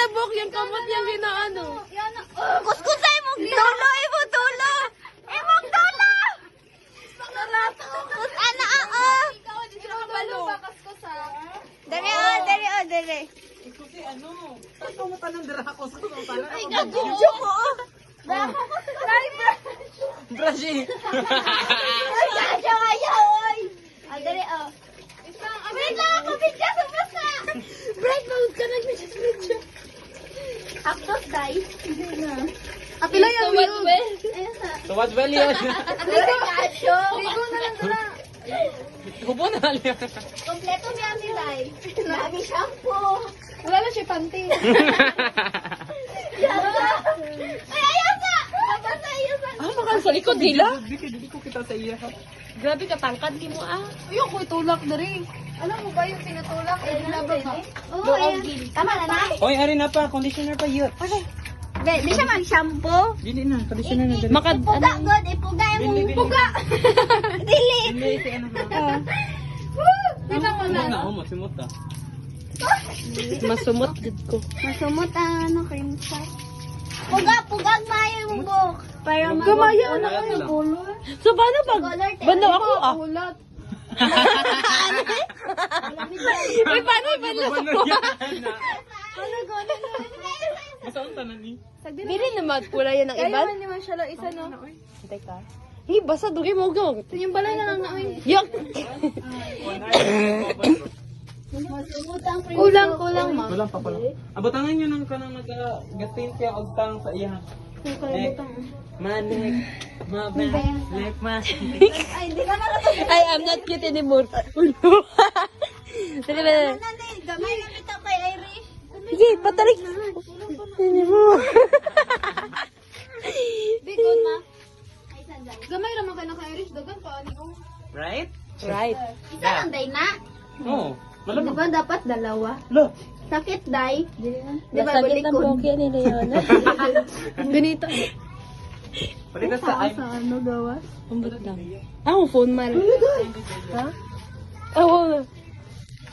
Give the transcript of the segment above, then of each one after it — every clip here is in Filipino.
na buhok yung kamot yung ginaano. Kuskusay mo tulo, imo tulo. Imong tulo. Ana Ikaw, di sila kabalo. Dere. Kasi ano, saan mo tanong dira ako sa tanong? Ay, gadyo ko. Brush eh. Gadyo kayo, oy. Dere, wait lang ako, bigyan sa basa. Bright mode ka nag-video. Actos, guys. Apila yung What, well? So what well yun? Gadyo. Ligo na lang dala. Hubo na lang. Kompleto niya si Lai. Lagi shampoo. Wala na siya panty. Ay, ayaw sa! Nabasa iyo sa... Ah, makal sa likod nila. Hindi ko kita sa iya. Grabe ka, tangkad di mo ah. Ayun ko itulak na rin. Alam mo ba yung pinatulak? Eh, dinabag ba? Oo, ayan. Tama na na. Oy, ari na pa, conditioner pa yun. Di siya mag-shampoo. Dili na, conditioner na dali. Makad, Ipuga, God. Ipuga yung Dili. puga. Dili. Dili, si ano ha? Di ba mo Ano na, masimot ah. masumot did ko. Masumot ang ano, cream sauce. Puga mayo yung buhok. Para Gamaya na kayo. So, paano pag bando ako ah? Ulat. Uy, paano bando ako? Ano gano'n? Masaan tanan ni? Bili naman pula yan ng Kaya iban. man naman siya lang isa, no? Hintay ka. Basa dugi mo gawag. Yung balay na lang na, ay. Yak! Kulang, ma. Wala pa pala. Abatangan nyo nang kanang nag-gatin siya og tang sa iya. Manik, mabalik, Ay, di ka nakatasin. I am not cute anymore. Ulo. Dali ba? Nanay, gamay lang ito kay Irish. Sige, patalik. Hindi mo. Bikon, ma. Ay, sandali. Gamay naman ka naka-Irish. Dagan pa, ani ko. Right? Right. Isa lang, day na. Oo. Di Malamang. ba dapat dalawa? Lo. Sakit, day. Di ba, Nasakit ng balikod? poke ni Leona. Ganito. Palitas sa ay. Ano gawa? Ambot lang. Ang phone man. Ha? Oo.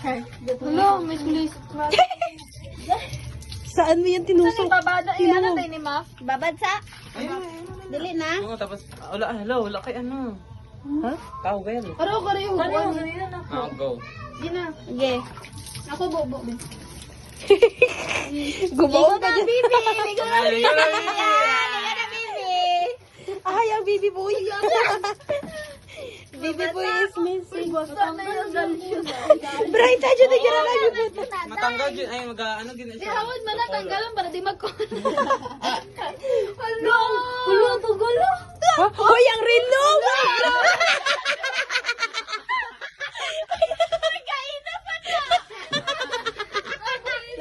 Hello, Miss Bliss. Saan mo yan tinusok? Babada, ano tayo ni Ma? Babad sa? Dili na. Oo, tapos, wala kay ano. Ha? Towel. Araw ka rin yung hukuan. Ah, go. Gina. Sige. Ako, bobo. Gumawa ka dyan. Bibi! Ligo na, Ay, Ligo na, Bibi! Ay, ang baby boy. Baby boy is missing. Basta na yung dalsyon. Bright, adyo na gira lang yung buto. Matanggal yun. Ay, ano gina Di siya. hawad man na tanggalan para di magkon. Hello! Hello, tugulo. Hoy, ang relo!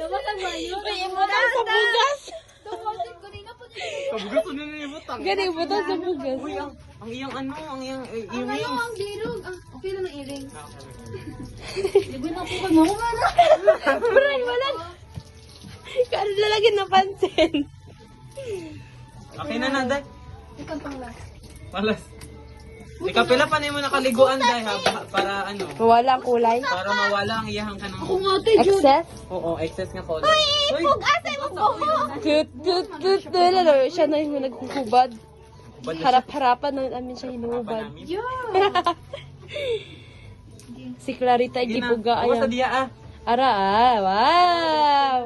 Gamatag ba yun? May imutan sa bugas. Tumasin ko nina po niya. Kabugas ko na nilibutang. Gani imutan sa bugas. Uy, ang iyang ano, ang iyang Ang ngayon ang girog. Okay lang ng earring. Bright, wala. Kano lalagyan na pansin. Okay na na, day. Ikaw pang last. Malas. Ikaw pila pa na mo nakaliguan, day, ha? Para ano? Wala ang kulay. Para mawala ang iyahang ka ng... Excess? Oo, excess nga color. Uy! Pugasay mo buhok! Tut. Siya na yung nagkukubad. Bad na Harap-harapan na namin siya hinuhubad. Si Clarita Sige na. gipuga Bukas sa ayan. diya, ah. Ara, wow!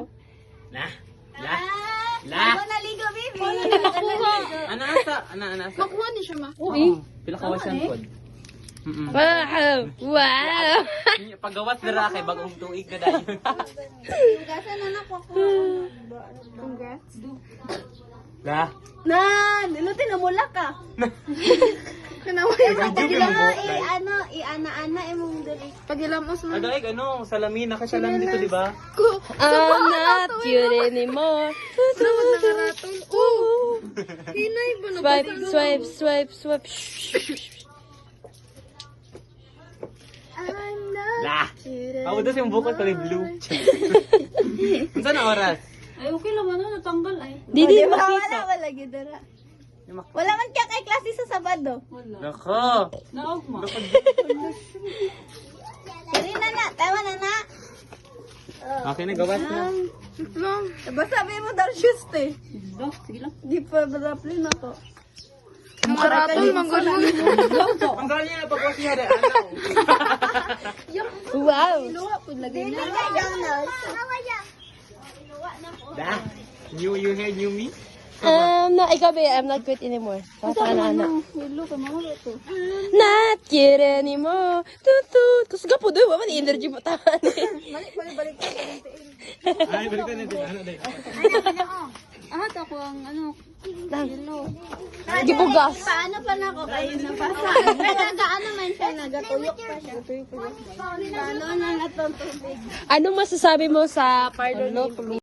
La. Ako naligo, Bibi! Ana asa? Makuha ni siya, ma. Uy. Pila ka wasan pod. Wow! Wow! Paggawas dira kay bagong tuig na dayon. Pugasan na ako. Congrats. La. Na, nilutin na mula ka. Kanaway mo. Video ka mo. I-ana-ana imong dali. Pagilamos mo. Agaig ano, salamin nakasalamin dito, di ba? I'm not cute anymore. Nawad na karatol. Oh! Hinay ba na Swipe. I'm not. La. Ako doon yung bukas kulay blue. Unsa na oras? Ay, okay lang na. Natanggal ay. Didi Wala, makita. wala gidara. Wala man kaya kay klase sa Sabado. Nako. Naog mo. Dali na na, tawa na na. Okay na gawas na. Basta sabi mo Darcius te. Sige lang. Di pa balaplin ako. Ang karatol, manggol mo. Ang gano'n niya napagwas niya rin. Wow. Lagay na. Jonas. Da? You heard you me? No, ikaw ba, I'm not quit anymore. Tata na anak. Hello, kamo ito. Not cute anymore. Tutu. Tapos gapo doon, waman energy mo tahan. Balik. Ay, balik na natin. Ano dahil? Ah, ako ang ano. Gibugas. Paano pa na ako kayo napasa? Nagaano man siya, nagatuyok pa siya. Paano na natong tubig? Anong masasabi mo sa pardon ni